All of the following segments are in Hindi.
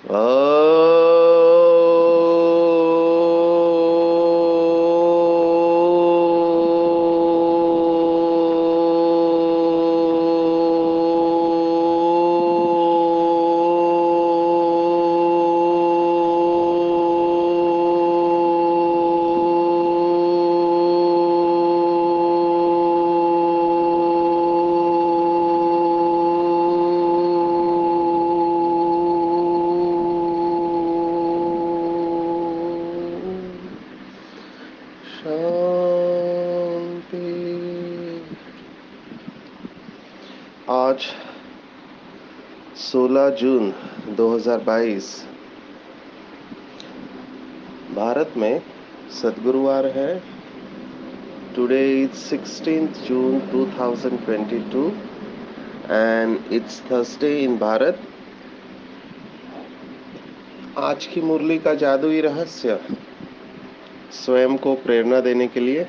ओ शांति। आज 16 जून 2022 भारत में सद्गुरुवार है। Today is 16th June 2022 and it's Thursday in Bharat. आज की मुरली का जादुई रहस्य स्वयं को प्रेरणा देने के लिए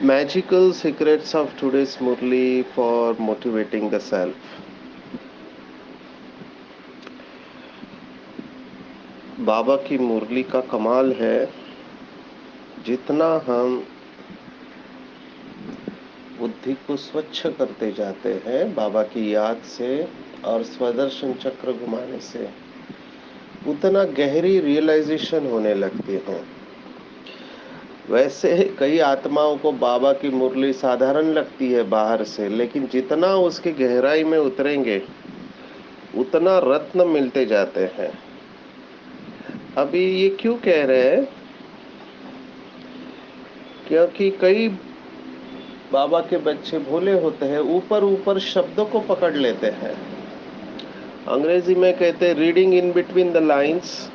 magical secrets of today's murli for motivating the self. बाबा की मुरली का कमाल है, जितना हम बुद्धि को स्वच्छ करते जाते हैं बाबा की याद से और स्वदर्शन चक्र घुमाने से, उतना गहरी रियलाइजेशन होने लगती है। वैसे कई आत्माओं को बाबा की मुरली साधारण लगती है बाहर से, लेकिन जितना उसकी गहराई में उतरेंगे उतना रत्न मिलते जाते हैं। अभी ये क्यों कह रहे हैं? क्योंकि कई बाबा के बच्चे भोले होते हैं, ऊपर ऊपर शब्दों को पकड़ लेते हैं। अंग्रेजी में कहते हैं reading in between the lines,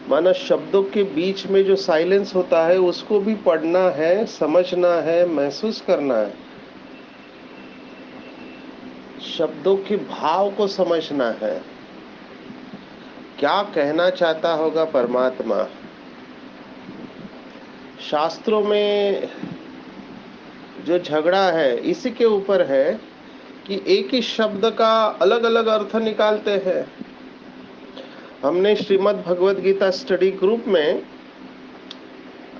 माना शब्दों के बीच में जो साइलेंस होता है उसको भी पढ़ना है, समझना है, महसूस करना है। शब्दों के भाव को समझना है, क्या कहना चाहता होगा परमात्मा। शास्त्रों में जो झगड़ा है इसी के ऊपर है कि एक ही शब्द का अलग अलग अर्थ निकालते हैं। हमने श्रीमद् भगवद गीता स्टडी ग्रुप में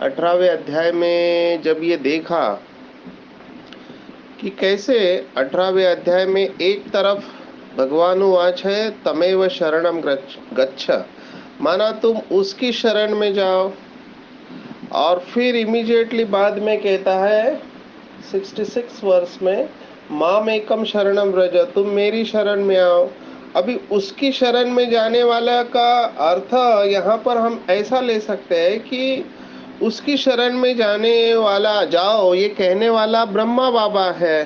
18वें अध्याय में जब ये देखा कि कैसे 18वें अध्याय में एक तरफ भगवानुवाच है तमेव शरणम गच्छ, माना तुम उसकी शरण में जाओ, और फिर इमीडिएटली बाद में कहता है 66 वर्ष में माम एकम शरणम व्रज, तुम मेरी शरण में आओ। अभी उसकी शरण में जाने वाला का अर्थ यहाँ पर हम ऐसा ले सकते हैं कि उसकी शरण में जाने वाला जाओ, ये कहने वाला ब्रह्मा बाबा है,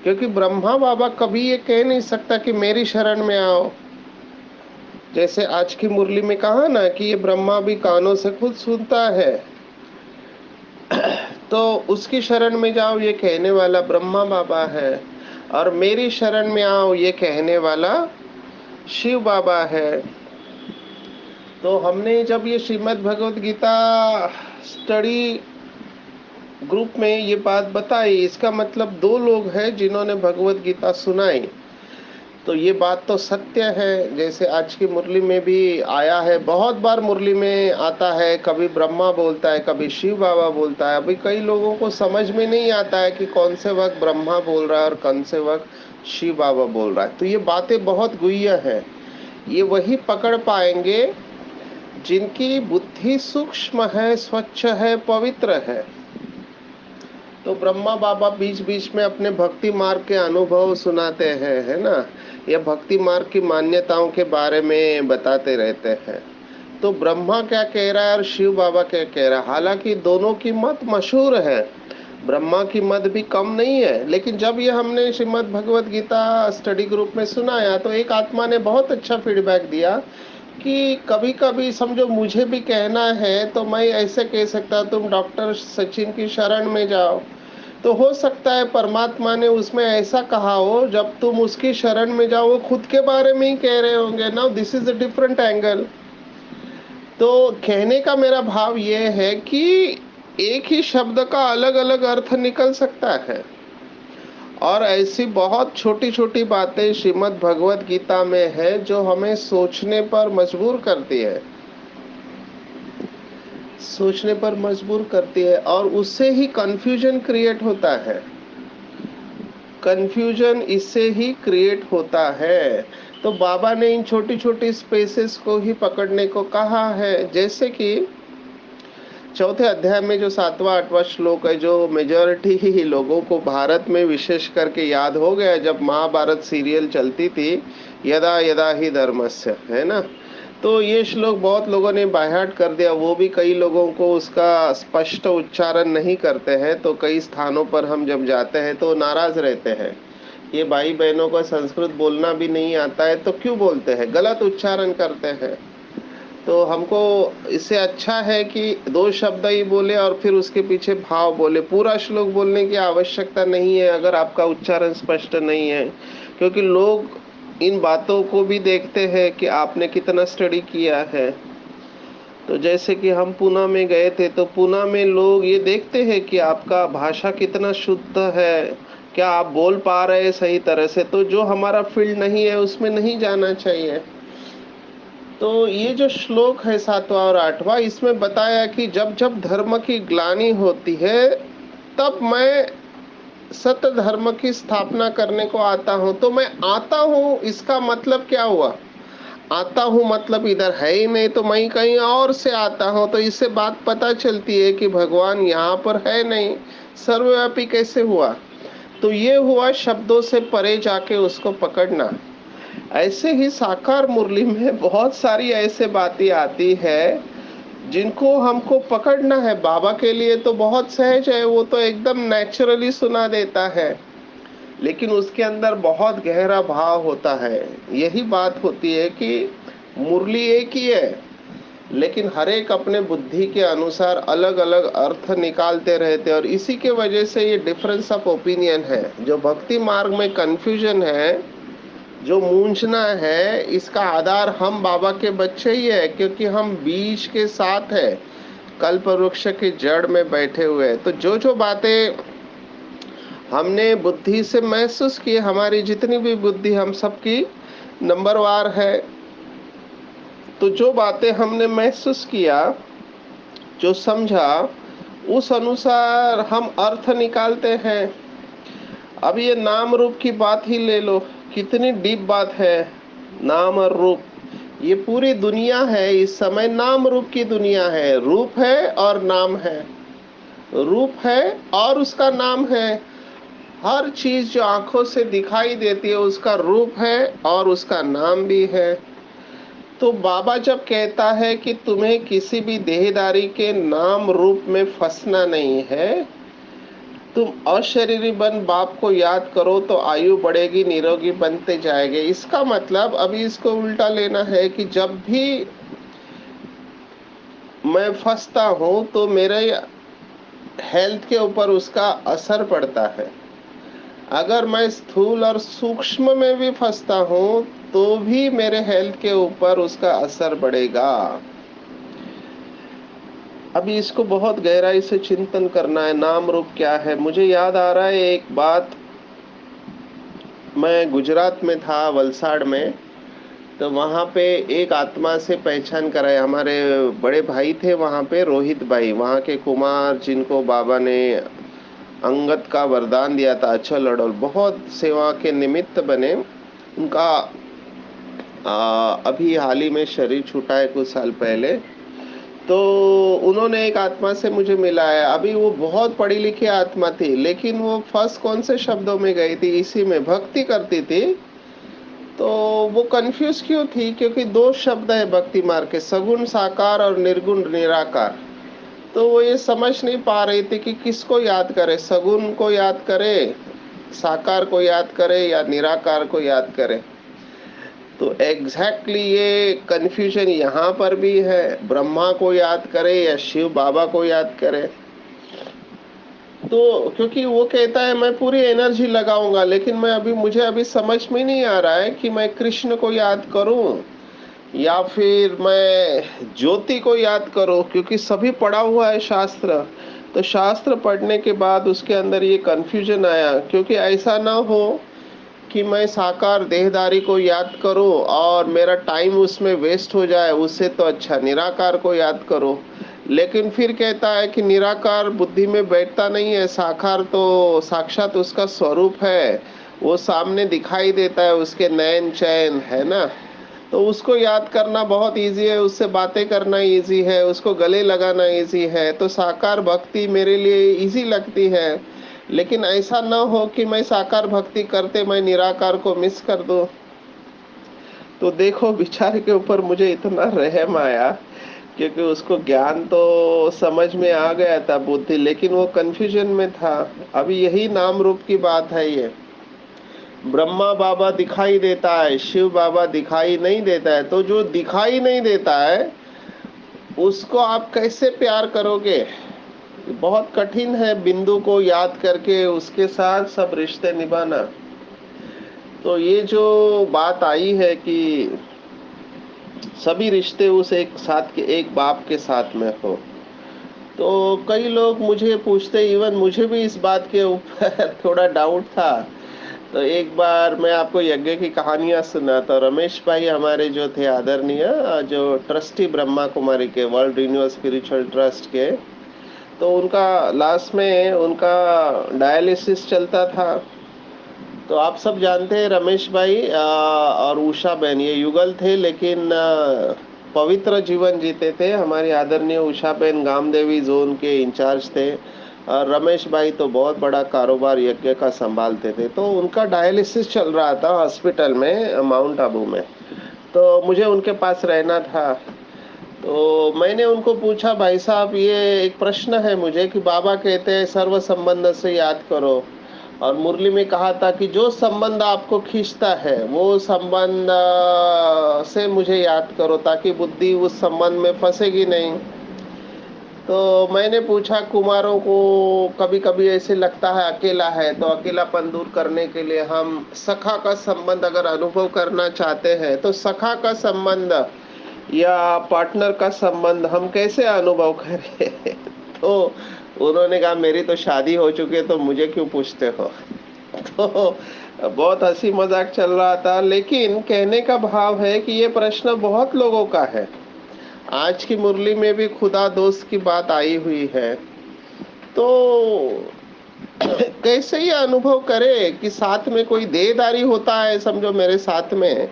क्योंकि ब्रह्मा बाबा कभी ये कह नहीं सकता कि मेरी शरण में आओ। जैसे आज की मुरली में कहा ना कि ये ब्रह्मा भी कानों से खुद सुनता है, तो उसकी शरण में जाओ ये कहने वाला ब्रह्मा बाबा है, और मेरी शरण में आओ ये कहने वाला शिव बाबा है। तो हमने जब ये श्रीमद् भगवद गीता स्टडी ग्रुप में ये बात बताई, इसका मतलब दो लोग हैं जिन्होंने भगवद गीता सुनाई। तो ये बात तो सत्य है, जैसे आज की मुरली में भी आया है, बहुत बार मुरली में आता है, कभी ब्रह्मा बोलता है, कभी शिव बाबा बोलता है। अभी कई लोगों को समझ में नहीं आता है कि कौन से वक्त ब्रह्मा बोल रहा है और कौन से वक्त शिव बाबा बोल रहा है। तो ये बातें बहुत गुह्य है, ये वही पकड़ पाएंगे जिनकी बुद्धि सूक्ष्म है, स्वच्छ है, पवित्र है। तो ब्रह्मा बाबा बीच बीच में अपने भक्ति मार्ग के अनुभव सुनाते हैं, है ना, या भक्ति मार्ग की मान्यताओं के बारे में बताते रहते हैं। तो ब्रह्मा क्या कह रहा है और शिव बाबा क्या कह रहा है, हालांकि दोनों की मत मशहूर है, ब्रह्मा की मत भी कम नहीं है। लेकिन जब ये हमने श्रीमद् भगवद गीता स्टडी ग्रुप में सुनाया तो एक आत्मा ने बहुत अच्छा फीडबैक दिया कि कभी कभी समझो मुझे भी कहना है तो मैं ऐसे कह सकता, तुम डॉक्टर सचिन की शरण में जाओ। तो हो सकता है परमात्मा ने उसमें ऐसा कहा हो, जब तुम उसकी शरण में जाओ वो खुद के बारे में ही कह रहे होंगे। Now this is a different angle. तो कहने का मेरा भाव ये है कि एक ही शब्द का अलग अलग अर्थ निकल सकता है, और ऐसी बहुत छोटी छोटी बातें श्रीमद् भगवत गीता में है जो हमें सोचने पर मजबूर करती है, सोचने पर मजबूर करती है, और उससे ही कंफ्यूजन क्रिएट होता है। कंफ्यूजन इससे ही क्रिएट होता है। तो बाबा ने इन छोटी छोटी स्पेसेस को ही पकड़ने को कहा है। जैसे कि चौथे अध्याय में जो 7वां 8वां श्लोक है, जो मेजॉरिटी ही लोगों को भारत में विशेष करके याद हो गया जब महाभारत सीरियल चलती थी, यदा यदा ही धर्मस्य, है ना। तो ये श्लोक बहुत लोगों ने बायहार्ट कर दिया, वो भी कई लोगों को उसका स्पष्ट उच्चारण नहीं करते हैं। तो कई स्थानों पर हम जब जाते हैं तो नाराज रहते हैं, ये भाई बहनों को संस्कृत बोलना भी नहीं आता है तो क्यों बोलते हैं, गलत उच्चारण करते हैं। तो हमको इससे अच्छा है कि 2 शब्द ही बोले और फिर उसके पीछे भाव बोले, पूरा श्लोक बोलने की आवश्यकता नहीं है अगर आपका उच्चारण स्पष्ट नहीं है, क्योंकि लोग इन बातों को भी देखते हैं कि आपने कितना स्टडी किया है। तो जैसे कि हम पूना में गए थे, तो पूना में लोग ये देखते हैं कि आपका भाषा कितना शुद्ध है, क्या आप बोल पा रहे हैं सही तरह से। तो जो हमारा फील्ड नहीं है उसमें नहीं जाना चाहिए। तो ये जो श्लोक है 7वां और 8वां, इसमें बताया कि जब जब धर्म की ग्लानि होती है तब मैं सत्य धर्म की स्थापना करने को आता हूँ। तो मैं आता हूँ, इसका मतलब क्या हुआ? आता हूँ मतलब इधर है ही नहीं, तो मैं कहीं और से आता हूँ। तो इससे बात पता चलती है कि भगवान यहाँ पर है नहीं, सर्वव्यापी कैसे हुआ? तो ये हुआ शब्दों से परे जाके उसको पकड़ना। ऐसे ही साकार मुरली में बहुत सारी ऐसे बातें आती है जिनको हमको पकड़ना है। बाबा के लिए तो बहुत सहज है, वो तो एकदम नेचुरली सुना देता है, लेकिन उसके अंदर बहुत गहरा भाव होता है। यही बात होती है कि मुरली एक ही है, लेकिन हर एक अपने बुद्धि के अनुसार अलग अलग अर्थ निकालते रहते हैं, और इसी के वजह से ये डिफरेंस ऑफ ओपिनियन है। जो भक्ति मार्ग में कंफ्यूजन है, जो मूंझना है, इसका आधार हम बाबा के बच्चे ही है, क्योंकि हम बीज के साथ है, कल्प वृक्ष की जड़ में बैठे हुए हैं। तो जो जो बातें हमने बुद्धि से महसूस की, हमारी जितनी भी बुद्धि हम सबकी नंबरवार है, तो जो बातें हमने महसूस किया, जो समझा, उस अनुसार हम अर्थ निकालते हैं। अब ये नाम रूप की बात ही ले लो, कितनी डीप बात है। नाम और रूप, ये पूरी दुनिया है इस समय, नाम रूप की दुनिया है। रूप है और नाम है, रूप है और उसका नाम है। हर चीज जो आंखों से दिखाई देती है उसका रूप है और उसका नाम भी है। तो बाबा जब कहता है कि तुम्हें किसी भी देहदारी के नाम रूप में फंसना नहीं है, तुम अशरीरी बन बाप को याद करो तो आयु बढ़ेगी, निरोगी बनते जाएंगे। इसका मतलब अभी इसको उल्टा लेना है कि जब भी मैं फंसता हूं तो मेरे हेल्थ के ऊपर उसका असर पड़ता है। अगर मैं स्थूल और सूक्ष्म में भी फंसता हूं तो भी मेरे हेल्थ के ऊपर उसका असर बढ़ेगा। अभी इसको बहुत गहराई से चिंतन करना है, नाम रूप क्या है। मुझे याद आ रहा है एक बात, मैं गुजरात में था, वलसाड़ में। तो वहाँ पे एक आत्मा से पहचान कराए, हमारे बड़े भाई थे वहाँ पे, रोहित भाई, वहाँ के कुमार, जिनको बाबा ने अंगद का वरदान दिया था, अचल अडोल, बहुत सेवा के निमित्त बने। उनका अभी हाल ही में शरीर छूटा है, कुछ साल पहले। तो उन्होंने एक आत्मा से मुझे मिलाया। अभी वो बहुत पढ़ी लिखी आत्मा थी, लेकिन वो फर्स्ट कौन से शब्दों में गई थी, इसी में भक्ति करती थी। तो वो कंफ्यूज क्यों थी? क्योंकि 2 शब्द है भक्ति मार्ग के, सगुण साकार और निर्गुण निराकार। तो वो ये समझ नहीं पा रही थी कि किसको याद करे, सगुण को याद करे, साकार को याद करे, या निराकार को याद करे। तो एग्जैक्टली ये कंफ्यूजन यहाँ पर भी है, ब्रह्मा को याद करे या शिव बाबा को याद करे। तो क्योंकि वो कहता है मैं पूरी एनर्जी लगाऊंगा, लेकिन मुझे अभी समझ में नहीं आ रहा है कि मैं कृष्ण को याद करूं या फिर मैं ज्योति को याद करूं, क्योंकि सभी पढ़ा हुआ है शास्त्र। तो शास्त्र पढ़ने के बाद उसके अंदर ये कन्फ्यूजन आया, क्योंकि ऐसा ना हो कि मैं साकार देहधारी को याद करूं और मेरा टाइम उसमें वेस्ट हो जाए, उससे तो अच्छा निराकार को याद करो। लेकिन फिर कहता है कि निराकार बुद्धि में बैठता नहीं है, साकार तो साक्षात उसका स्वरूप है, वो सामने दिखाई देता है, उसके नयन चयन है ना। तो उसको याद करना बहुत इजी है, उससे बातें करना इजी है, उसको गले लगाना इजी है, तो साकार भक्ति मेरे लिए इजी लगती है। लेकिन ऐसा ना हो कि मैं साकार भक्ति करते मैं निराकार को मिस कर दूं। तो देखो बेचारे के ऊपर मुझे इतना रहम आया, क्योंकि उसको ज्ञान तो समझ में आ गया था बुद्धि, लेकिन वो कंफ्यूजन में था। अभी यही नाम रूप की बात है। ये ब्रह्मा बाबा दिखाई देता है, शिव बाबा दिखाई नहीं देता है, तो जो दिखाई नहीं देता है उसको आप कैसे प्यार करोगे? बहुत कठिन है बिंदु को याद करके उसके साथ सब रिश्ते निभाना। तो ये जो बात आई है कि सभी रिश्ते उस एक साथ के एक बाप के साथ में हो, तो कई लोग मुझे पूछते, इवन मुझे भी इस बात के ऊपर थोड़ा डाउट था। तो एक बार मैं आपको यज्ञ की कहानियां सुनाता हूं। रमेश भाई हमारे जो थे आदरणीय, जो ट्रस्टी ब्रह्मा कुमारी के, वर्ल्ड रिन्यूअल स्पिरिचुअल ट्रस्ट के, तो उनका लास्ट में उनका डायलिसिस चलता था। तो आप सब जानते हैं रमेश भाई और उषा बहन ये युगल थे, लेकिन पवित्र जीवन जीते थे। हमारी आदरणीय उषा बहन गामदेवी जोन के इंचार्ज थे, और रमेश भाई तो बहुत बड़ा कारोबार यज्ञ का संभालते थे। तो उनका डायलिसिस चल रहा था हॉस्पिटल में माउंट आबू में, तो मुझे उनके पास रहना था। तो मैंने उनको पूछा, भाई साहब ये एक प्रश्न है मुझे कि बाबा कहते हैं सर्व संबंध से याद करो, और मुरली में कहा था कि जो संबंध आपको खींचता है वो संबंध से मुझे याद करो, ताकि बुद्धि उस संबंध में फंसेगी नहीं। तो मैंने पूछा, कुमारों को कभी कभी ऐसे लगता है अकेला है, तो अकेलापन दूर करने के लिए हम सखा का संबंध अगर अनुभव करना चाहते हैं, तो सखा का संबंध या पार्टनर का संबंध हम कैसे अनुभव करें? तो उन्होंने कहा, मेरी तो शादी हो चुकी है, तो मुझे क्यों पूछते हो? तो बहुत हंसी मजाक चल रहा था, लेकिन कहने का भाव है कि ये प्रश्न बहुत लोगों का है। आज की मुरली में भी खुदा दोस्त की बात आई हुई है। तो कैसे ये अनुभव करे कि साथ में कोई देहदारी होता है, समझो मेरे साथ में,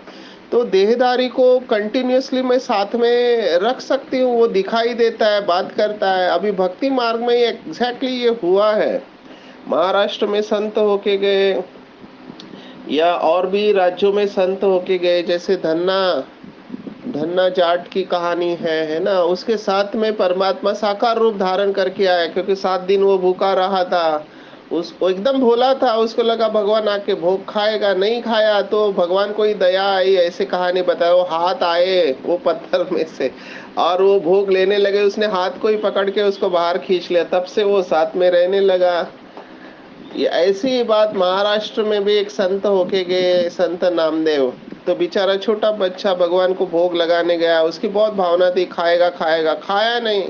तो देहदारी को कंटिन्यूअसली मैं साथ में रख सकती हूँ, वो दिखाई देता है, बात करता है। अभी भक्ति मार्ग में एग्जैक्टली ये हुआ है। महाराष्ट्र में संत होके गए, या और भी राज्यों में संत होके गए, जैसे धन्ना धन्ना जाट की कहानी है ना। उसके साथ में परमात्मा साकार रूप धारण करके आया, क्योंकि 7 दिन वो भूखा रहा था। उसको एकदम भोला था, उसको लगा भगवान आके भोग खाएगा, नहीं खाया तो भगवान को ही दया आई, ऐसे कहानी बताए। वो हाथ आए वो पत्थर में से, और वो भोग लेने लगे, उसने हाथ को ही पकड़ के उसको बाहर खींच लिया, तब से वो साथ में रहने लगा। ये ऐसी ही बात महाराष्ट्र में भी एक संत होके गए, संत नामदेव। तो बेचारा छोटा बच्चा भगवान को भोग लगाने गया, उसकी बहुत भावना थी, खाएगा खाएगा, खाया नहीं,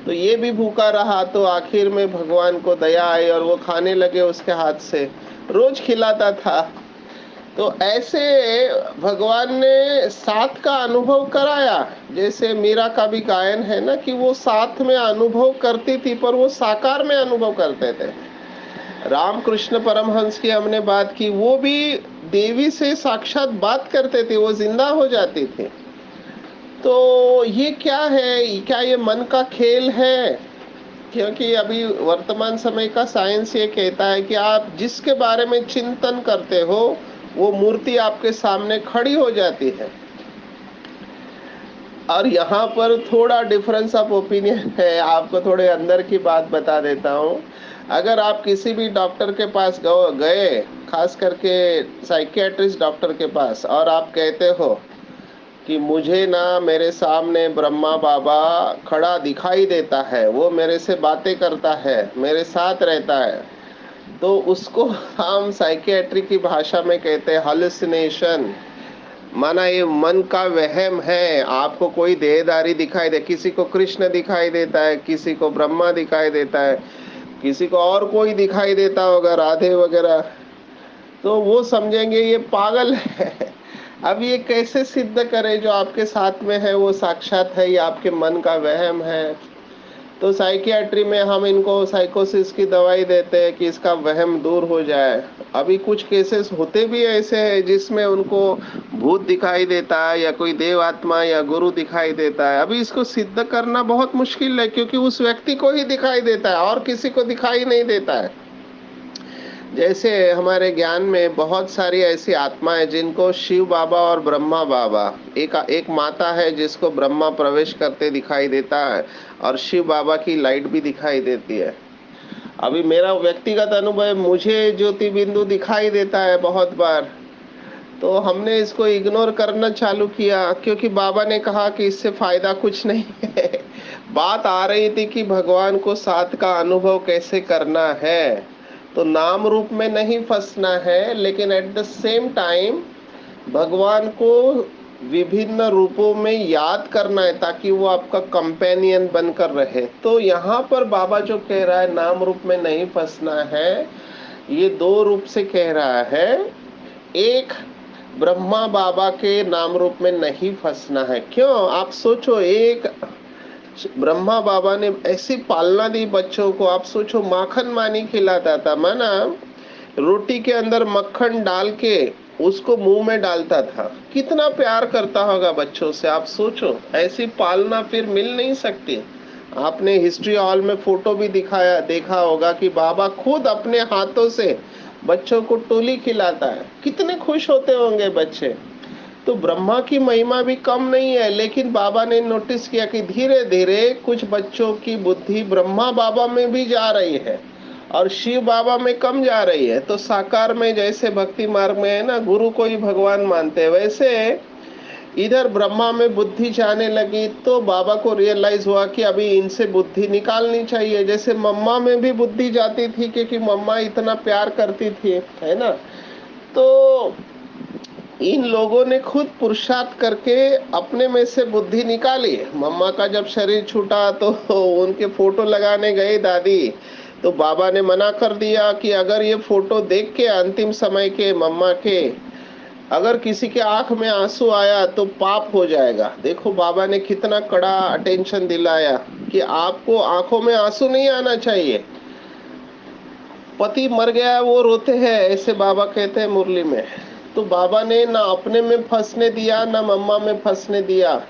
तो ये भी भूखा रहा। तो आखिर में भगवान को दया आई और वो खाने लगे उसके हाथ से, रोज खिलाता था। तो ऐसे भगवान ने साथ का अनुभव कराया। जैसे मीरा का भी गायन है ना, कि वो साथ में अनुभव करती थी, पर वो साकार में अनुभव करते थे। रामकृष्ण परमहंस की हमने बात की, वो भी देवी से साक्षात बात करते थे, वो जिंदा हो जाती थी। तो ये क्या है? क्या ये मन का खेल है? क्योंकि अभी वर्तमान समय का साइंस ये कहता है कि आप जिसके बारे में चिंतन करते हो वो मूर्ति आपके सामने खड़ी हो जाती है। और यहाँ पर थोड़ा डिफरेंस ऑफ ओपिनियन है, आपको थोड़े अंदर की बात बता देता हूँ। अगर आप किसी भी डॉक्टर के पास गए, खास करके साइकियाट्रिस्ट डॉक्टर के पास, और आप कहते हो कि मुझे ना मेरे सामने ब्रह्मा बाबा खड़ा दिखाई देता है, वो मेरे से बातें करता है, मेरे साथ रहता है, तो उसको हम साइकियाट्री की भाषा में कहते हैं हॉल्यूसिनेशन। माना ये मन का वहम है, आपको कोई देहधारी दिखाई दे, किसी को कृष्ण दिखाई देता है, किसी को ब्रह्मा दिखाई देता है, किसी को और कोई दिखाई देता होगा, राधे वगैरह, तो वो समझेंगे ये पागल है। अब ये कैसे सिद्ध करे जो आपके साथ में है वो साक्षात है, ये आपके मन का वहम है। तो साइकियाट्री में हम इनको साइकोसिस की दवाई देते हैं कि इसका वहम दूर हो जाए। अभी कुछ केसेस होते भी ऐसे हैं जिसमें उनको भूत दिखाई देता है या कोई देव आत्मा या गुरु दिखाई देता है। अभी इसको सिद्ध करना बहुत मुश्किल है, क्योंकि उस व्यक्ति को ही दिखाई देता है और किसी को दिखाई नहीं देता है। जैसे हमारे ज्ञान में बहुत सारी ऐसी आत्माएं जिनको शिव बाबा और ब्रह्मा बाबा, एक एक माता है जिसको ब्रह्मा प्रवेश करते दिखाई देता है और शिव बाबा की लाइट भी दिखाई देती है। अभी मेरा व्यक्तिगत अनुभव, मुझे ज्योति बिंदु दिखाई देता है बहुत बार, तो हमने इसको इग्नोर करना चालू किया क्योंकि बाबा ने कहा कि इससे फायदा कुछ नहीं है। बात आ रही थी कि भगवान को साथ का अनुभव कैसे करना है, तो नाम रूप में नहीं फंसना है, लेकिन एट द सेम टाइम भगवान को विभिन्न रूपों में याद करना है ताकि वो आपका कंपेनियन बनकर रहे। तो यहाँ पर बाबा जो कह रहा है नाम रूप में नहीं फंसना है, ये दो रूप से कह रहा है। एक, ब्रह्मा बाबा के नाम रूप में नहीं फंसना है। क्यों? आप सोचो, एक ब्रह्मा बाबा ने ऐसी पालना दी बच्चों को। आप सोचो, माखन मानी खिलाता था, माना रोटी के अंदर मक्खन डाल के उसको मुंह में डालता था। कितना प्यार करता होगा बच्चों से, आप सोचो। ऐसी पालना फिर मिल नहीं सकती। आपने हिस्ट्री हॉल में फोटो भी दिखाया देखा होगा कि बाबा खुद अपने हाथों से बच्चों को टोली खिलाता है। कितने खुश होते होंगे बच्चे। तो ब्रह्मा की महिमा भी कम नहीं है, लेकिन बाबा ने नोटिस किया कि धीरे धीरे कुछ बच्चों की बुद्धि ब्रह्मा बाबा में भी जा रही है और शिव बाबा में कम जा रही है। तो साकार में जैसे भक्ति मार्ग में है ना, गुरु को ही भगवान मानते हैं, वैसे इधर ब्रह्मा में बुद्धि जाने लगी। तो बाबा को रियलाइज हुआ कि अभी इनसे बुद्धि निकालनी चाहिए। जैसे मम्मा में भी बुद्धि जाती थी क्योंकि मम्मा इतना प्यार करती थी, है ना। तो इन लोगों ने खुद पुरुषार्थ करके अपने में से बुद्धि निकाली। मम्मा का जब शरीर छूटा तो उनके फोटो लगाने गए दादी, तो बाबा ने मना कर दिया कि अगर ये फोटो देख के अंतिम समय के मम्मा के अगर किसी के आंख में आंसू आया तो पाप हो जाएगा। देखो बाबा ने कितना कड़ा अटेंशन दिलाया कि आपको आंखों में आंसू नहीं आना चाहिए। पति मर गया वो रोते हैं, ऐसे बाबा कहते हैं मुरली में। तो बाबा ने ना अपने में फंसने दिया ना मम्मा में फंसने दिया।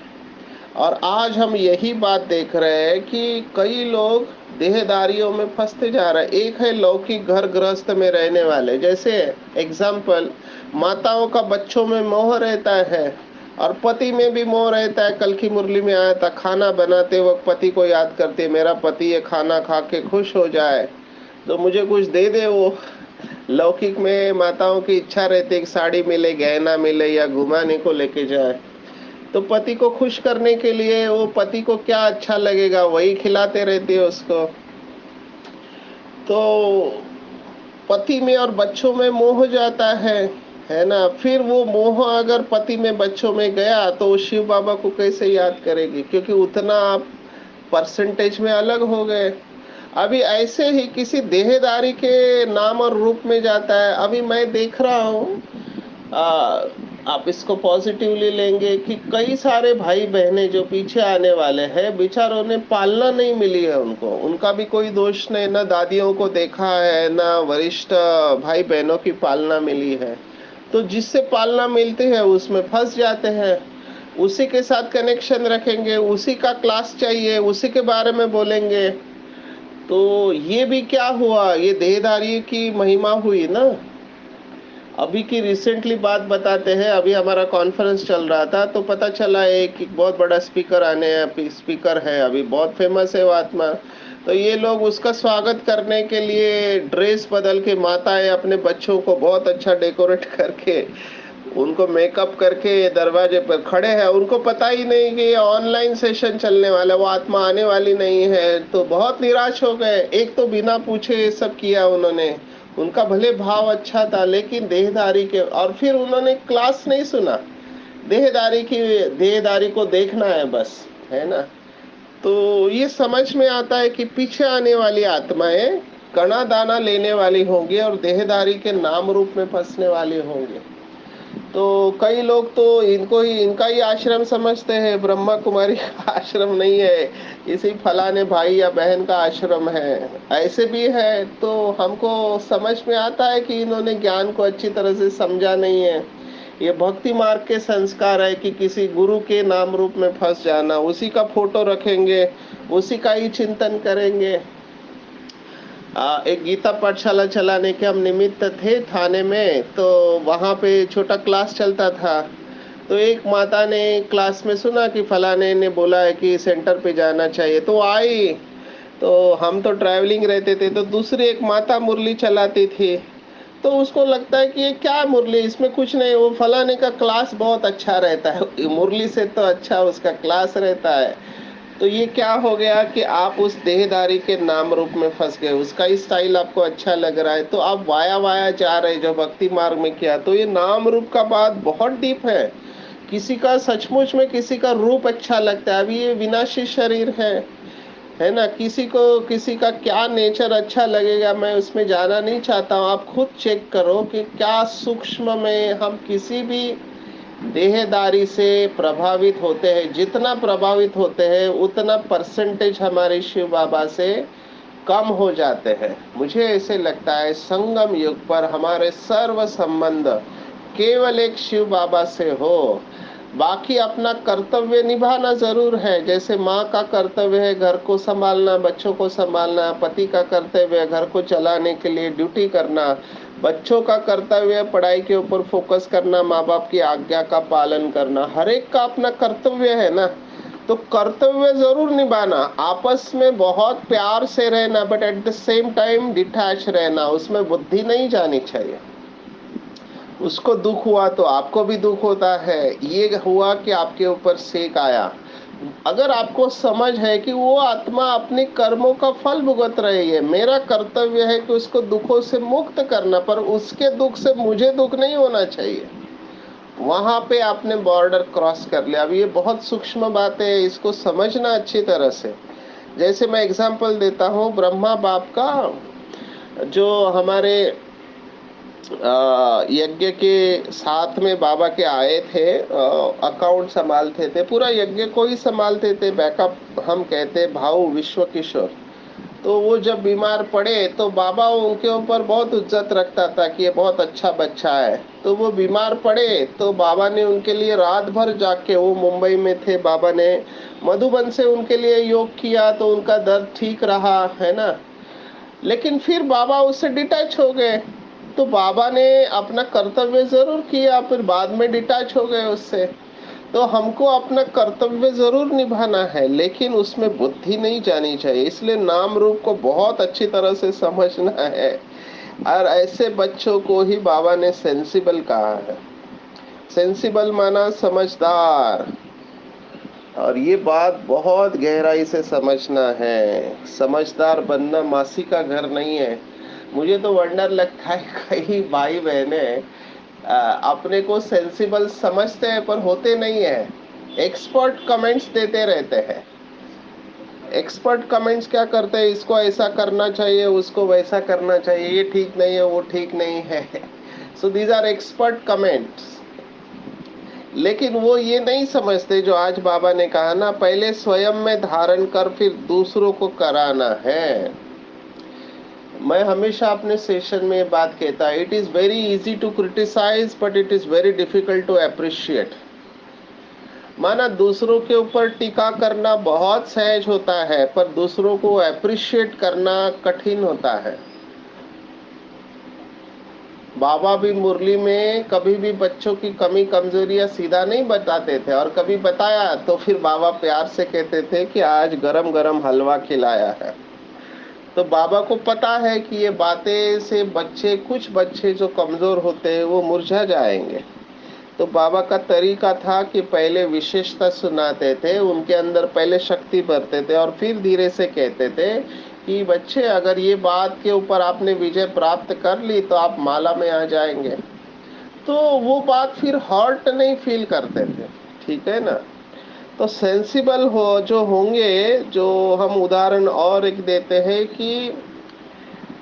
और आज हम यही बात देख रहे हैं कि कई लोग देहदारियों में फंसते जा रहे हैं। एक है लौकिक घर गृहस्थ में रहने वाले, जैसे एग्जाम्पल, माताओं का बच्चों में मोह रहता है और पति में भी मोह रहता है। कल की मुरली में आया था, खाना बनाते वक्त पति को याद करते, मेरा पति ये खाना खा के खुश हो जाए तो मुझे कुछ दे दे। वो लौकिक में माताओं की इच्छा रहती है कि साड़ी मिले, गहना मिले या घुमाने को लेके जाए। तो पति को खुश करने के लिए वो पति को क्या अच्छा लगेगा वही खिलाते रहती है उसको। तो पति में और बच्चों में मोह जाता है ना। फिर वो मोह अगर पति में बच्चों में गया तो वो शिव बाबा को कैसे याद करेगी, क्योंकि उतना आप परसेंटेज में अलग हो गए। अभी ऐसे ही किसी देहदारी के नाम और रूप में जाता है। अभी मैं देख रहा हूँ, आप इसको पॉजिटिवली लेंगे कि कई सारे भाई बहनें जो पीछे आने वाले हैं, बेचारों ने पालना नहीं मिली है उनको। उनका भी कोई दोष नहीं, ना दादियों को देखा है ना वरिष्ठ भाई बहनों की पालना मिली है। तो जिससे पालना मिलती है उसमें फंस जाते हैं, उसी के साथ कनेक्शन रखेंगे, उसी का क्लास चाहिए, उसी के बारे में बोलेंगे। तो ये भी क्या हुआ, ये देहधारी की महिमा हुई ना। अभी की रिसेंटली बात बताते हैं। अभी हमारा कॉन्फ्रेंस चल रहा था तो पता चला एक बहुत बड़ा स्पीकर है, अभी बहुत फेमस है वो आत्मा। तो ये लोग उसका स्वागत करने के लिए ड्रेस बदल के, माताएं अपने बच्चों को बहुत अच्छा डेकोरेट करके उनको मेकअप करके दरवाजे पर खड़े हैं। उनको पता ही नहीं कि ये ऑनलाइन सेशन चलने वाला है, वो आत्मा आने वाली नहीं है। तो बहुत निराश हो गए। एक तो बिना पूछे ये सब किया उन्होंने। उनका भले भाव अच्छा था लेकिन देहधारी के, और फिर उन्होंने क्लास नहीं सुना। देहदारी को देखना है बस, है ना। तो ये समझ में आता है कि पीछे आने वाली आत्माएं कणा दाना लेने वाली होंगी और देहदारी के नाम रूप में फंसने वाली होंगी। तो कई लोग तो इनका ही आश्रम समझते हैं, ब्रह्मा कुमारी का आश्रम नहीं है, किसी फलाने भाई या बहन का आश्रम है, ऐसे भी है। तो हमको समझ में आता है कि इन्होंने ज्ञान को अच्छी तरह से समझा नहीं है। ये भक्ति मार्ग के संस्कार है कि किसी गुरु के नाम रूप में फंस जाना, उसी का फोटो रखेंगे, उसी का ही चिंतन करेंगे। एक गीता पाठशाला चलाने के हम निमित्त थे थाने में, तो वहाँ पे छोटा क्लास चलता था। तो एक माता ने क्लास में सुना कि फलाने ने बोला है कि सेंटर पे जाना चाहिए, तो आई। तो हम तो ट्रैवलिंग रहते थे, तो दूसरी एक माता मुरली चलाती थी। तो उसको लगता है कि ये क्या मुरली, इसमें कुछ नहीं, वो फलाने का क्लास बहुत अच्छा रहता है, मुरली से तो अच्छा उसका क्लास रहता है। तो ये क्या हो गया कि आप उस देहदारी के नाम रूप में फंस गए, उसका ही स्टाइल आपको अच्छा लग रहा है, तो आप वाया वाया जा रहे जो भक्ति मार्ग में किया। तो ये नाम रूप का बात बहुत डीप है। किसी का सचमुच में किसी का रूप अच्छा लगता है, अभी ये विनाशी शरीर है ना। किसी का क्या नेचर अच्छा लगेगा, मैं उसमें जाना नहीं चाहता हूँ। आप खुद चेक करो कि क्या सूक्ष्म में हम किसी भी देहदारी से प्रभावित होते हैं। जितना प्रभावित होते हैं उतना परसेंटेज हमारे शिव बाबा से कम हो जाते हैं। मुझे ऐसे लगता है संगम युग पर हमारे सर्व संबंध केवल एक शिव बाबा से हो। बाकी अपना कर्तव्य निभाना जरूर है, जैसे माँ का कर्तव्य है घर को संभालना, बच्चों को संभालना, पति का कर्तव्य है घर को चलाने के लिए ड्यूटी करना, बच्चों का कर्तव्य है पढ़ाई के ऊपर फोकस करना, माँ बाप की आज्ञा का पालन करना। हर एक का अपना कर्तव्य है ना। तो कर्तव्य जरूर निभाना, आपस में बहुत प्यार से रहना, but at the same time detach रहना, उसमें बुद्धि नहीं जानी चाहिए। उसको दुख हुआ तो आपको भी दुख होता है, ये हुआ कि आपके ऊपर सेक आया। अगर आपको समझ है कि वो आत्मा अपने कर्मों का फल भुगत रही है, मेरा कर्तव्य है कि उसको दुखों से मुक्त करना, पर उसके दुख से मुझे दुख नहीं होना चाहिए, वहां पे आपने बॉर्डर क्रॉस कर लिया। अब ये बहुत सूक्ष्म बात है, इसको समझना अच्छी तरह से। जैसे मैं एग्जांपल देता हूँ ब्रह्मा बाप का, जो हमारे यज्ञ के साथ में बाबा के आए थे, अकाउंट संभालते थे, पूरा यज्ञ को ही संभालते थे, बैकअप हम कहते भाऊ विश्व किशोर। तो वो जब बीमार पड़े तो बाबा उनके ऊपर बहुत इज्जत रखता था कि ये बहुत अच्छा बच्चा है। तो वो बीमार पड़े तो बाबा ने उनके लिए रात भर जाग के, वो मुंबई में थे, बाबा ने मधुबन से उनके लिए योग किया तो उनका दर्द ठीक रहा, है ना। लेकिन फिर बाबा उससे डिटैच हो गए। तो बाबा ने अपना कर्तव्य जरूर किया, फिर बाद में डिटैच हो गए उससे। तो हमको अपना कर्तव्य जरूर निभाना है, लेकिन उसमें बुद्धि नहीं जानी चाहिए। इसलिए नाम रूप को बहुत अच्छी तरह से समझना है। और ऐसे बच्चों को ही बाबा ने सेंसिबल कहा है। सेंसिबल माना समझदार। और ये बात बहुत गहराई से समझना है। समझदार बनना मासी का घर नहीं है। मुझे तो वंडर लगता है कई भाई बहने अपने को सेंसिबल समझते हैं पर होते नहीं है। एक्सपर्ट कमेंट्स देते रहते हैं। एक्सपर्ट कमेंट्स क्या करते हैं, इसको ऐसा करना चाहिए, उसको वैसा करना चाहिए, ये ठीक नहीं है, वो ठीक नहीं है। So these are expert comments. लेकिन वो ये नहीं समझते जो आज बाबा ने कहा ना, पहले स्वयं में धारण कर फिर दूसरों को कराना है। मैं हमेशा अपने सेशन में ये बात कहता, it is very easy to criticise but it is very difficult to appreciate. माना दूसरों के ऊपर टीका करना बहुत सहज होता है, पर दूसरों को अप्रिशिएट करना कठिन होता है। बाबा भी मुरली में कभी भी बच्चों की कमी कमजोरियां सीधा नहीं बताते थे, और कभी बताया तो फिर बाबा प्यार से कहते थे कि आज गरम गरम हलवा खिलाया है। तो बाबा को पता है कि ये बातें से कुछ बच्चे जो कमजोर होते हैं वो मुरझा जाएंगे। तो बाबा का तरीका था कि पहले विशेषता सुनाते थे, उनके अंदर पहले शक्ति भरते थे और फिर धीरे से कहते थे कि बच्चे अगर ये बात के ऊपर आपने विजय प्राप्त कर ली तो आप माला में आ जाएंगे। तो वो बात फिर हर्ट नहीं फील करते थे, ठीक है ना। तो सेंसिबल हो जो होंगे, जो हम उदाहरण और एक देते हैं कि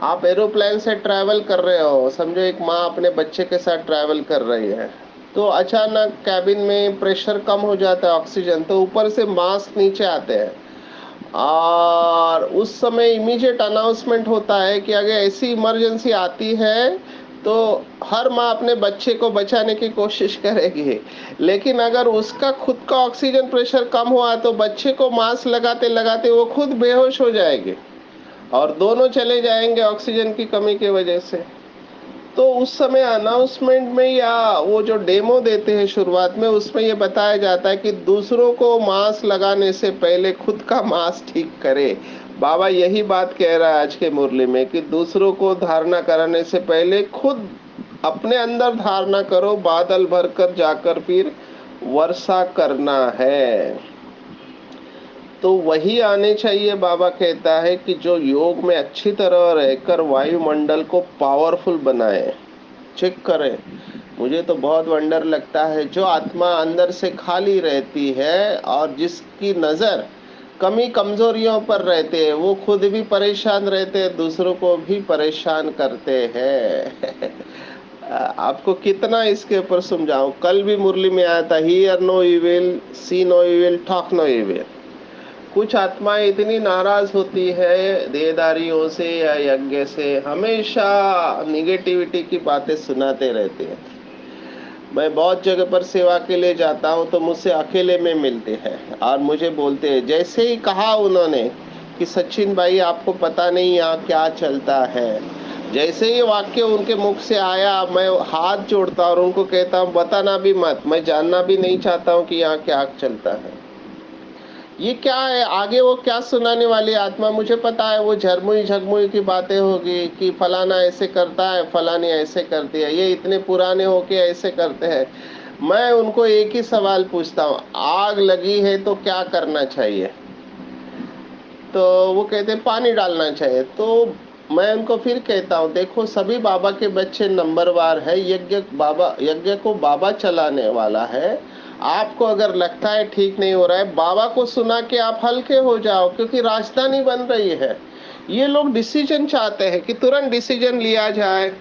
आप एरोप्लेन से ट्रैवल कर रहे हो, समझो एक माँ अपने बच्चे के साथ ट्रैवल कर रही है, तो अचानक कैबिन में प्रेशर कम हो जाता है ऑक्सीजन, तो ऊपर से मास्क नीचे आते हैं, और उस समय इमीडिएट अनाउंसमेंट होता है कि अगर ऐसी इमरजेंसी आती है तो हर माँ अपने बच्चे को बचाने की कोशिश करेगी, लेकिन अगर उसका खुद का ऑक्सीजन प्रेशर कम हुआ तो बच्चे को मास्क लगाते लगाते वो खुद बेहोश हो जाएगी और दोनों चले जाएंगे ऑक्सीजन की कमी की वजह से। तो उस समय अनाउंसमेंट में या वो जो डेमो देते हैं शुरुआत में, उसमें ये बताया जाता है कि दूसरों को मास्क लगाने से पहले खुद का मास्क ठीक करे। बाबा यही बात कह रहा है आज के मुरली में कि दूसरों को धारणा कराने से पहले खुद अपने अंदर धारणा करो, बादल भरकर जाकर फिर वर्षा करना है। तो वही आने चाहिए। बाबा कहता है कि जो योग में अच्छी तरह रहकर वायुमंडल को पावरफुल बनाए। चेक करें, मुझे तो बहुत वंडर लगता है, जो आत्मा अंदर से खाली रहती है और जिसकी नजर कमी कमजोरियों पर रहते हैं, वो खुद भी परेशान रहते हैं, दूसरों को भी परेशान करते हैं। आपको कितना इसके ऊपर समझाऊं। कल भी मुरली में आया था, hear no evil, see no evil, talk no evil. कुछ आत्माएं इतनी नाराज होती है देहदारियों से या यज्ञ से, हमेशा निगेटिविटी की बातें सुनाते रहते हैं। मैं बहुत जगह पर सेवा के लिए जाता हूँ तो मुझसे अकेले में मिलते हैं और मुझे बोलते हैं, जैसे ही कहा उन्होंने कि सचिन भाई आपको पता नहीं यहाँ क्या चलता है, जैसे ही वाक्य उनके मुख से आया मैं हाथ जोड़ता और उनको कहता हूँ बताना भी मत, मैं जानना भी नहीं चाहता हूँ कि यहाँ क्या चलता है। ये क्या है, आगे वो क्या सुनाने वाली आत्मा मुझे पता है, वो झरमुई झगमुई की बातें होगी कि फलाना ऐसे करता है, फलानी ऐसे करती है, ये इतने पुराने होके ऐसे करते हैं। मैं उनको एक ही सवाल पूछता हूँ, आग लगी है तो क्या करना चाहिए? तो वो कहते हैं पानी डालना चाहिए। तो मैं उनको फिर कहता हूँ, देखो सभी बाबा के बच्चे नंबरवार है, यज्ञ को बाबा चलाने वाला है। आपको अगर लगता है ठीक नहीं हो रहा है, बाबा को सुना के आप हल्के हो जाओ, क्योंकि राजधानी बन रही है। ये लोग डिसीजन चाहते हैं कि तुरंत डिसीजन लिया जाए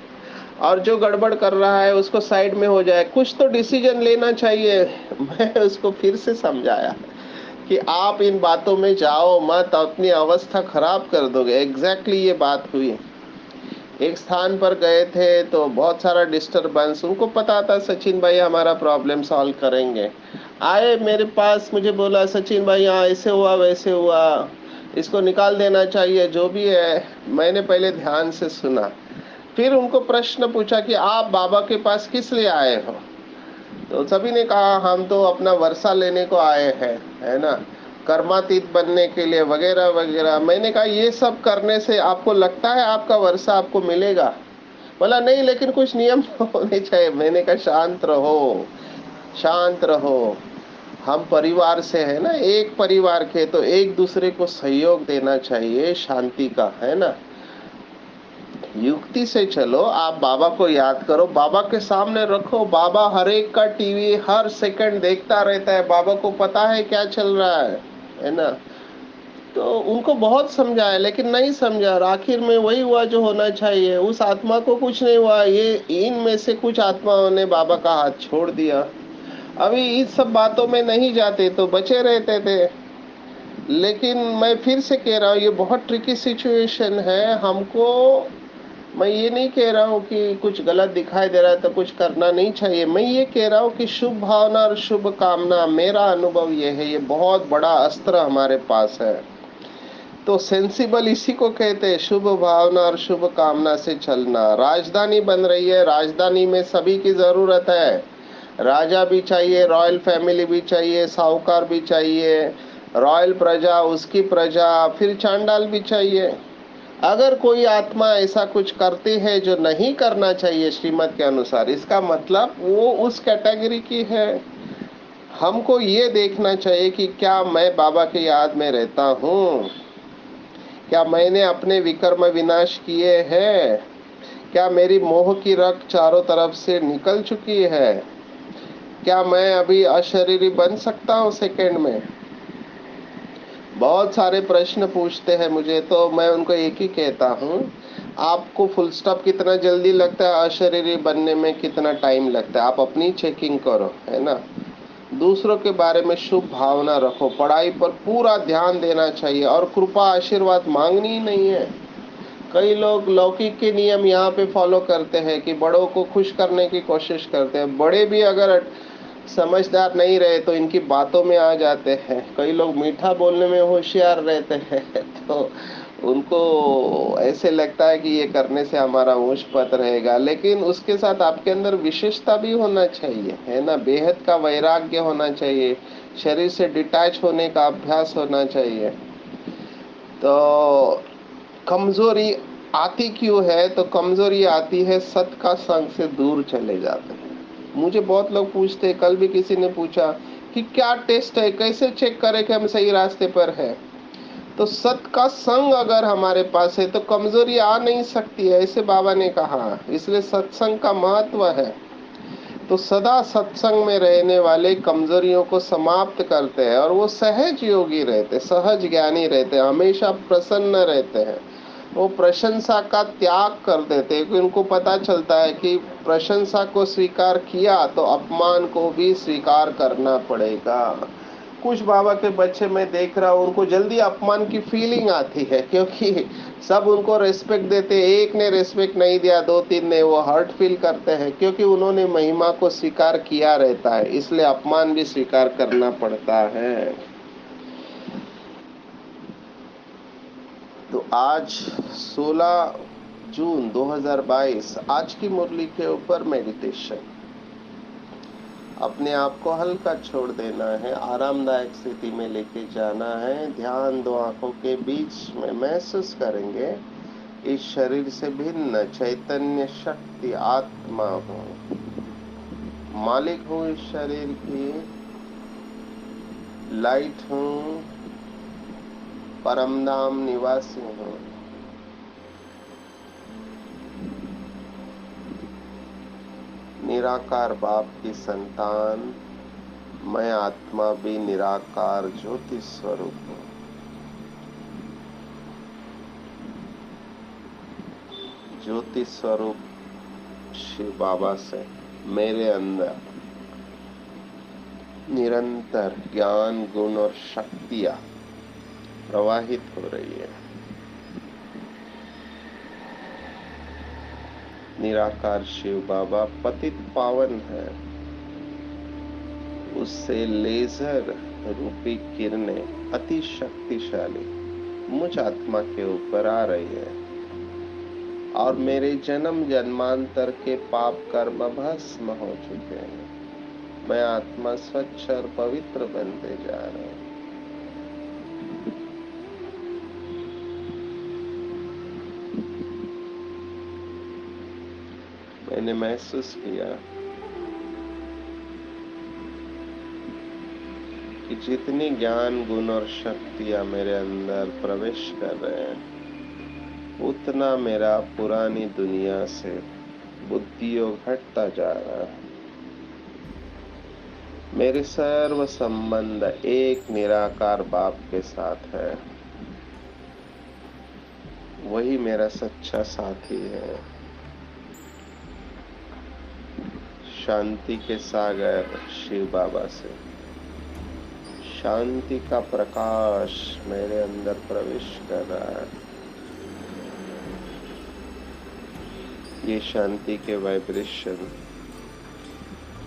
और जो गड़बड़ कर रहा है उसको साइड में हो जाए, कुछ तो डिसीजन लेना चाहिए। मैं उसको फिर से समझाया कि आप इन बातों में जाओ मत, अपनी अवस्था खराब कर दोगे। एग्जैक्टली ये बात हुई। एक स्थान पर गए थे तो बहुत सारा डिस्टरबेंस, उनको पता था सचिन भाई हमारा प्रॉब्लम सॉल्व करेंगे। आए मेरे पास, मुझे बोला सचिन भाई यहाँ ऐसे हुआ वैसे हुआ, इसको निकाल देना चाहिए, जो भी है। मैंने पहले ध्यान से सुना, फिर उनको प्रश्न पूछा कि आप बाबा के पास किस लिए आए हो? तो सभी ने कहा हम तो अपना वर्षा लेने को आए हैं, है ना, कर्मातीत बनने के लिए वगैरह वगैरह। मैंने कहा ये सब करने से आपको लगता है आपका वर्षा आपको मिलेगा? बोला नहीं, लेकिन कुछ नियम तो होने चाहिए। मैंने कहा शांत रहो, शांत रहो। हम परिवार से है ना, एक परिवार के, तो एक दूसरे को सहयोग देना चाहिए, शांति का, है ना। युक्ति से चलो, आप बाबा को याद करो, बाबा के सामने रखो। बाबा हर एक का टीवी हर सेकंड देखता रहता है, बाबा को पता है क्या चल रहा है ना। तो उनको बहुत समझाया लेकिन नहीं समझा, और आखिर में वही हुआ जो होना चाहिए। उस आत्मा को कुछ नहीं हुआ, ये इन में से कुछ आत्माओं ने बाबा का हाथ छोड़ दिया। अभी इस सब बातों में नहीं जाते तो बचे रहते थे। लेकिन मैं फिर से कह रहा हूँ, ये बहुत ट्रिकी सिचुएशन है हमको। मैं ये नहीं कह रहा हूँ कि कुछ गलत दिखाई दे रहा है तो कुछ करना नहीं चाहिए। मैं ये कह रहा हूँ कि शुभ भावना और शुभ कामना, मेरा अनुभव ये है, ये बहुत बड़ा अस्त्र हमारे पास है। तो सेंसिबल इसी को कहते हैं, शुभ भावना और शुभ कामना से चलना। राजधानी बन रही है, राजधानी में सभी की जरूरत है। राजा भी चाहिए, रॉयल फैमिली भी चाहिए, साहूकार भी चाहिए, रॉयल प्रजा, उसकी प्रजा, फिर चांडाल भी चाहिए। अगर कोई आत्मा ऐसा कुछ करती है जो नहीं करना चाहिए श्रीमत के अनुसार, इसका मतलब वो उस कैटेगरी की है। हमको ये देखना चाहिए कि क्या मैं बाबा की याद में रहता हूँ, क्या मैंने अपने विकर्म विनाश किए हैं, क्या मेरी मोह की रग चारों तरफ से निकल चुकी है? क्या मैं अभी अशरीरी बन सकता हूँ सेकंड में? बहुत सारे प्रश्न पूछते हैं मुझे, तो मैं उनको एक ही कहता हूँ, आपको फुल स्टॉप कितना जल्दी लगता है, अशरीरी बनने में कितना टाइम लगता है, आप अपनी चेकिंग करो, है ना। दूसरों के बारे में शुभ भावना रखो, पढ़ाई पर पूरा ध्यान देना चाहिए और कृपा आशीर्वाद मांगनी ही नहीं है। कई लोग लौकिक के नियम यहाँ पे फॉलो करते हैं कि बड़ों को खुश करने की कोशिश करते हैं। बड़े भी अगर समझदार नहीं रहे तो इनकी बातों में आ जाते हैं। कई लोग मीठा बोलने में होशियार रहते हैं तो उनको ऐसे लगता है कि ये करने से हमारा वंश पत रहेगा, लेकिन उसके साथ आपके अंदर विशेषता भी होना चाहिए, है ना। बेहद का वैराग्य होना चाहिए, शरीर से डिटैच होने का अभ्यास होना चाहिए। तो कमजोरी आती क्यों है? तो कमजोरी आती है सत का संग से दूर चले जाते हैं। मुझे बहुत लोग पूछते हैं, कल भी किसी ने पूछा कि क्या टेस्ट है, कैसे चेक करें कि हम सही रास्ते पर है। तो सत का संग अगर हमारे पास है तो कमजोरी आ नहीं सकती है, ऐसे बाबा ने कहा। इसलिए सत्संग का महत्व है। तो सदा सत्संग में रहने वाले कमजोरियों को समाप्त करते हैं और वो सहज योगी रहते, सहज ज्ञानी रहते, हमेशा प्रसन्न रहते हैं। वो प्रशंसा का त्याग कर देते हैं, क्योंकि उनको पता चलता है कि प्रशंसा को स्वीकार किया तो अपमान को भी स्वीकार करना पड़ेगा। कुछ बाबा के बच्चे मैं देख रहा हूँ, उनको जल्दी अपमान की फीलिंग आती है, क्योंकि सब उनको रेस्पेक्ट देते, एक ने रेस्पेक्ट नहीं दिया, दो तीन ने, वो हर्ट फील करते हैं, क्योंकि उन्होंने महिमा को स्वीकार किया रहता है, इसलिए अपमान भी स्वीकार करना पड़ता है। तो आज 16 जून 2022, आज की मुरली के ऊपर मेडिटेशन। अपने आप को हल्का छोड़ देना है, आरामदायक स्थिति में लेके जाना है। ध्यान दो आंखों के बीच में महसूस करेंगे इस शरीर से भिन्न चैतन्य शक्ति आत्मा हूँ, मालिक हूँ इस शरीर की, लाइट हूँ, परमधाम निवासी हूँ। निराकार बाप की संतान, मैं आत्मा भी निराकार ज्योति स्वरूप हूँ। ज्योति स्वरूप शिव बाबा से मेरे अंदर निरंतर ज्ञान, गुण और शक्तियां प्रवाहित हो रही है। निराकार शिव बाबा पतित पावन है, उससे लेजर रूपी किरणें अति शक्तिशाली मुझ आत्मा के ऊपर आ रही है और मेरे जन्म जन्मांतर के पाप कर्म भस्म हो चुके हैं। मैं आत्मा स्वच्छ और पवित्र बनते जा रहा हूँ। मैंने महसूस किया कि जितनी ज्ञान, गुण और शक्तियां मेरे अंदर प्रवेश कर रहे हैं, उतना मेरा पुरानी दुनिया से बुद्धियोग हटता जा रहा है। मेरे सर्व संबंध एक निराकार बाप के साथ है, वही मेरा सच्चा साथी है। शांति के सागर शिव बाबा से शांति का प्रकाश मेरे अंदर प्रवेश कर रहा है। ये शांति के वाइब्रेशन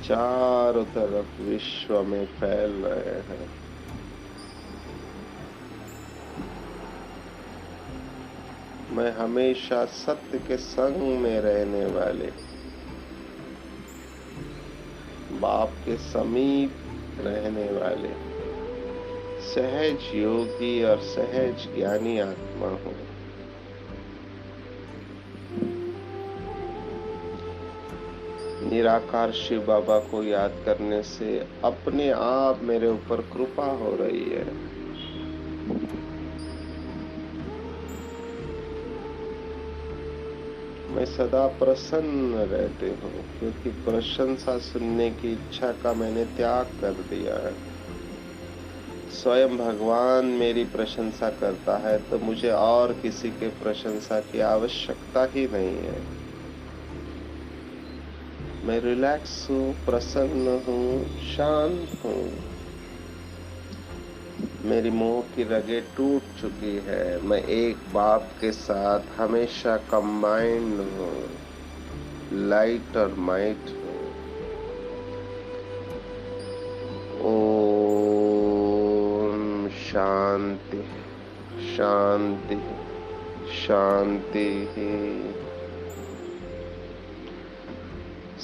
चारों तरफ विश्व में फैल रहे हैं। मैं हमेशा सत्य के संग में रहने वाले बाप के समीप रहने वाले सहज योगी और सहज ज्ञानी आत्मा हूँ। निराकार शिव बाबा को याद करने से अपने आप मेरे ऊपर कृपा हो रही है। मैं सदा प्रसन्न रहती हूँ, क्योंकि प्रशंसा सुनने की इच्छा का मैंने त्याग कर दिया है। स्वयं भगवान मेरी प्रशंसा करता है तो मुझे और किसी के प्रशंसा की आवश्यकता ही नहीं है। मैं रिलैक्स हूँ, प्रसन्न हूँ, शांत हूँ। मेरी मोह की रगें टूट चुकी है। मैं एक बाप के साथ हमेशा कंबाइंड हूँ, लाइट और माइट हूँ। ओम शांति शांति शांति।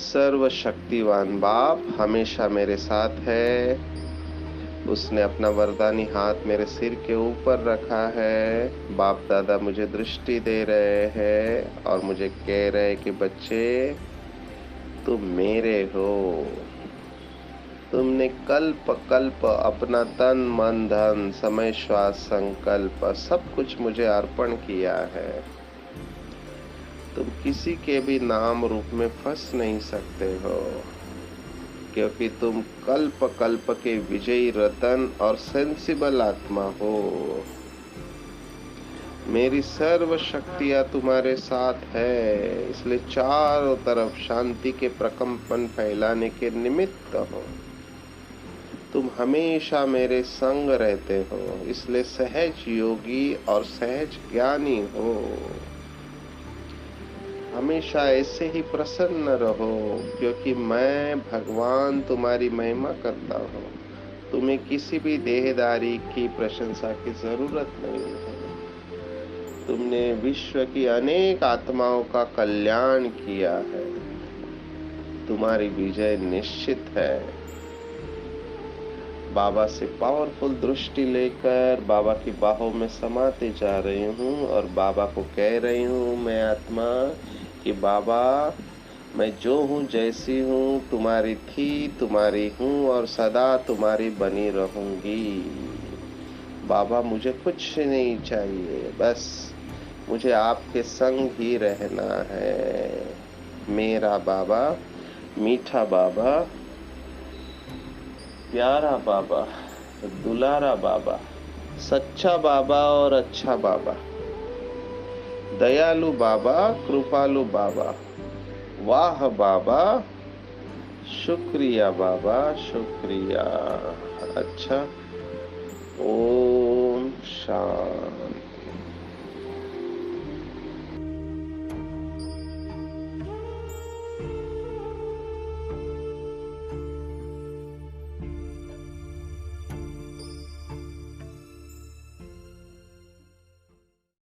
सर्वशक्तिवान बाप हमेशा मेरे साथ है। उसने अपना वरदानी हाथ मेरे सिर के ऊपर रखा है। बाप दादा मुझे दृष्टि दे रहे हैं और मुझे कह रहे हैं कि बच्चे तुम मेरे हो। तुमने कल्प कल्प अपना तन मन धन समय श्वास संकल्प सब कुछ मुझे अर्पण किया है। तुम किसी के भी नाम रूप में फंस नहीं सकते हो, क्योंकि तुम कल्प कल्प के विजयी रतन और सेंसिबल आत्मा हो। मेरी सर्व शक्तियां तुम्हारे साथ है, इसलिए चारों तरफ शांति के प्रकंपन फैलाने के निमित्त हो। तुम हमेशा मेरे संग रहते हो, इसलिए सहज योगी और सहज ज्ञानी हो। हमेशा ऐसे ही प्रसन्न रहो, क्योंकि मैं भगवान तुम्हारी महिमा करता हूँ। तुम्हें किसी भी देहदारी की प्रशंसा की जरूरत नहीं है। तुमने विश्व की अनेक आत्माओं का कल्याण किया है। तुम्हारी विजय निश्चित है। बाबा से पावरफुल दृष्टि लेकर बाबा की बाहों में समाते जा रही हूँ और बाबा को कह रही हूँ, मैं आत्मा, कि बाबा मैं जो हूँ जैसी हूँ तुम्हारी थी, तुम्हारी हूँ और सदा तुम्हारी बनी रहूंगी। बाबा मुझे कुछ नहीं चाहिए, बस मुझे आपके संग ही रहना है। मेरा बाबा, मीठा बाबा, प्यारा बाबा, दुलारा बाबा, सच्चा बाबा और अच्छा बाबा, दयालु बाबा, कृपालु बाबा, वाह बाबा, शुक्रिया बाबा, शुक्रिया। अच्छा, ओम शांति।